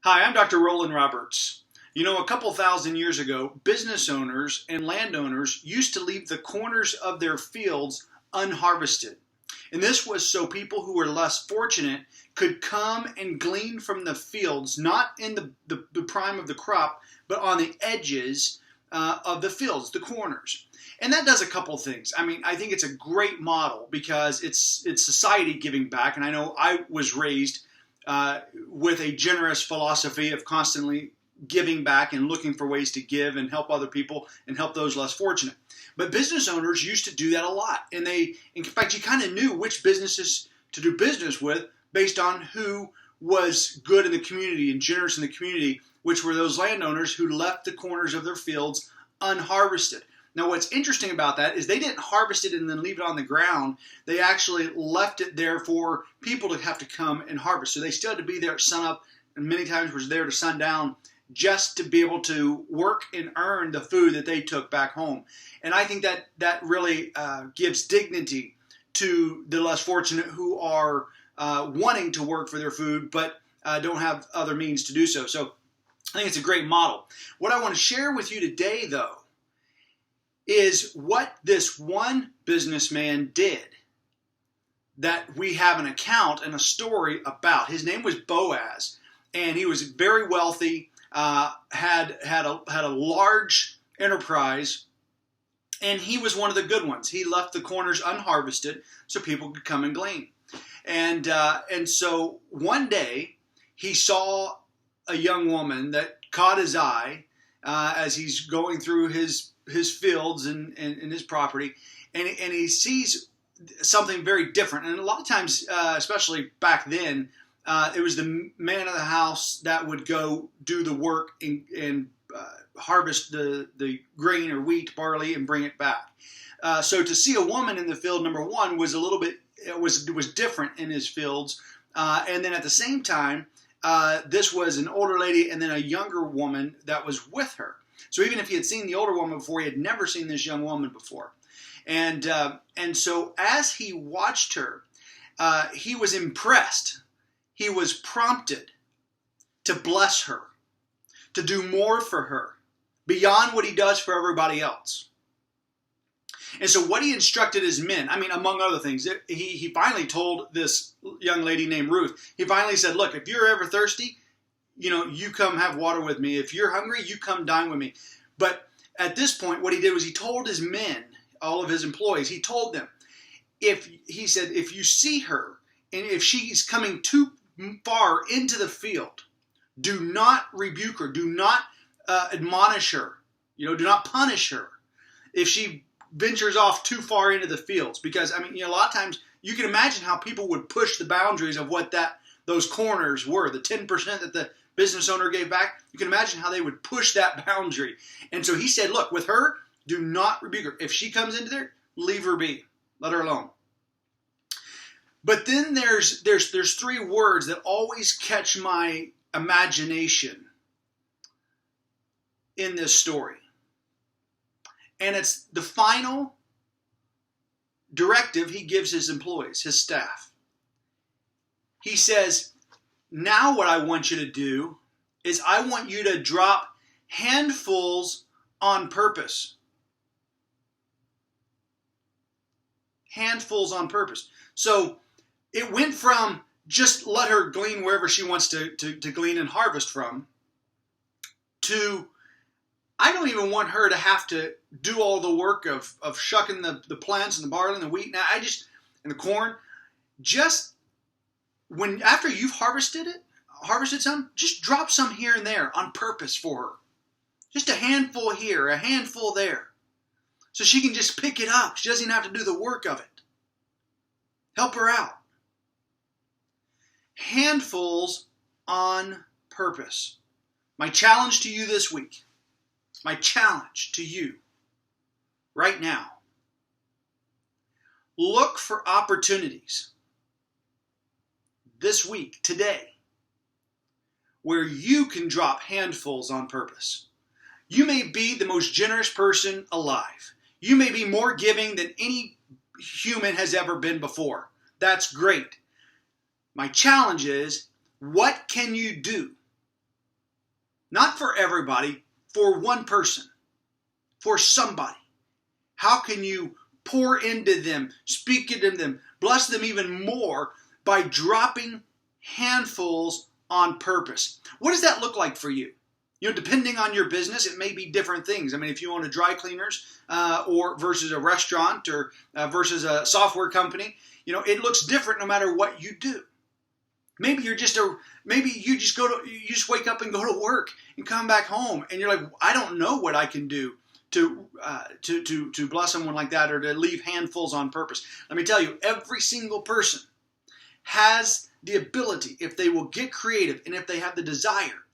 Hi, I'm Dr. Rollan Roberts. You know, a couple thousand years ago, business owners and landowners used to leave the corners of their fields unharvested. And this was so people who were less fortunate could come and glean from the fields, not in the prime of the crop, but on the edges of the fields, the corners. And that does a couple things. I mean, I think it's a great model because it's society giving back. And I know I was raised with a generous philosophy of constantly giving back and looking for ways to give and help other people and help those less fortunate. But business owners used to do that a lot. And in fact, you kind of knew which businesses to do business with based on who was good in the community and generous in the community, which were those landowners who left the corners of their fields unharvested. Now, what's interesting about that is they didn't harvest it and then leave it on the ground. They actually left it there for people to have to come and harvest. So they still had to be there at sunup, and many times was there to sundown just to be able to work and earn the food that they took back home. And I think that really gives dignity to the less fortunate who are wanting to work for their food but don't have other means to do so. So I think it's a great model. What I want to share with you today, though, is what this one businessman did that we have an account and a story about. His name was Boaz, and he was very wealthy, had a large enterprise, and he was one of the good ones. He left the corners unharvested so people could come and glean. And so one day he saw a young woman that caught his eye as he's going through his fields and his property, and he sees something very different. And a lot of times, especially back then, it was the man of the house that would go do the work and harvest the grain or wheat, barley, and bring it back. So to see a woman in the field, number one, was a little bit, it was different in his fields. And then at the same time, this was an older lady and then a younger woman that was with her. So even if he had seen the older woman before, he had never seen this young woman before. And so as he watched her, he was impressed. He was prompted to bless her, to do more for her, beyond what he does for everybody else. And so what he instructed his men, I mean, among other things, he finally told this young lady named Ruth, he finally said, look, if you're ever thirsty, you come have water with me. If you're hungry, you come dine with me. But at this point, what he did was he told his men, all of his employees, he told them, he said, if you see her and if she's coming too far into the field, do not rebuke her. Do not admonish her. Do not punish her if she ventures off too far into the fields. Because, I mean, a lot of times you can imagine how people would push the boundaries of what those corners were, the 10% that the business owner gave back. You can imagine how they would push that boundary. And so he said, look, with her, do not rebuke her. If she comes into there, leave her be. Let her alone. But then there's three words that always catch my imagination in this story. And it's the final directive he gives his employees, his staff. He says, now what I want you to do is I want you to drop handfuls on purpose. Handfuls on purpose. So it went from just let her glean wherever she wants to glean and harvest from to I don't even want her to have to do all the work of shucking the plants and the barley and the wheat and the corn. Just after you've harvested some, just drop some here and there on purpose for her. Just a handful here, a handful there. So she can just pick it up. She doesn't even have to do the work of it. Help her out. Handfuls on purpose. My challenge to you this week, my challenge to you right now, look for opportunities this week, today, where you can drop handfuls on purpose. You may be the most generous person alive. You may be more giving than any human has ever been before. That's great. My challenge is, what can you do Not for everybody, for one person, for somebody. How can you pour into them, speak into them, bless them even more by dropping handfuls on purpose? What does that look like for you? You know, depending on your business, it may be different things. I mean, if you own a dry cleaners or versus a restaurant or versus a software company, you know, it looks different no matter what you do. Maybe you just wake up and go to work and come back home and you're like, I don't know what I can do to bless someone like that or to leave handfuls on purpose. Let me tell you, every single person has the ability, if they will get creative and if they have the desire,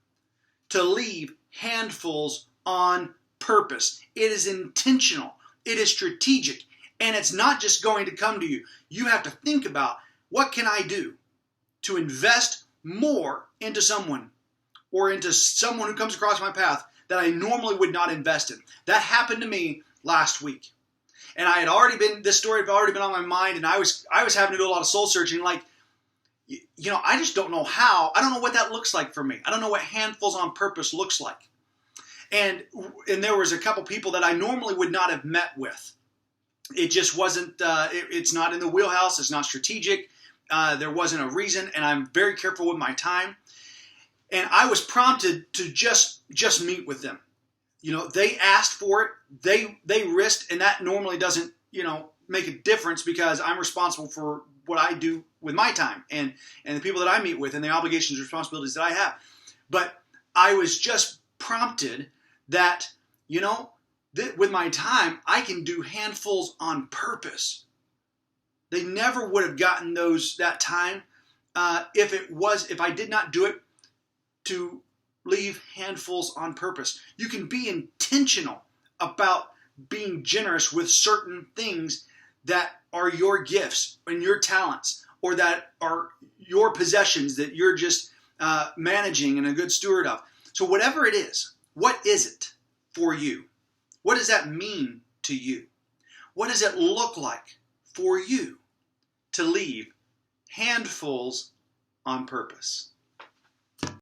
to leave handfuls on purpose. It is intentional. It is strategic. And it's not just going to come to you. You have to think about, what can I do to invest more into someone or into someone who comes across my path that I normally would not invest in. That happened to me last week. And this story had already been on my mind, and I was having to do a lot of soul searching, like, you know, I just don't know how. I don't know what that looks like for me. I don't know what handfuls on purpose looks like. And there was a couple people that I normally would not have met with. It just wasn't, it's not in the wheelhouse. It's not strategic. There wasn't a reason, and I'm very careful with my time. And I was prompted to just meet with them. You know, they asked for it. They risked, and that normally doesn't, you know, make a difference because I'm responsible for what I do with my time and the people that I meet with and the obligations and responsibilities that I have. But I was just prompted that, you know, with my time, I can do handfuls on purpose. They never would have gotten that time if I did not do it to leave handfuls on purpose. You can be intentional about being generous with certain things that are your gifts and your talents, or that are your possessions that you're just managing and a good steward of. So whatever it is, what is it for you? What does that mean to you? What does it look like for you to leave handfuls on purpose?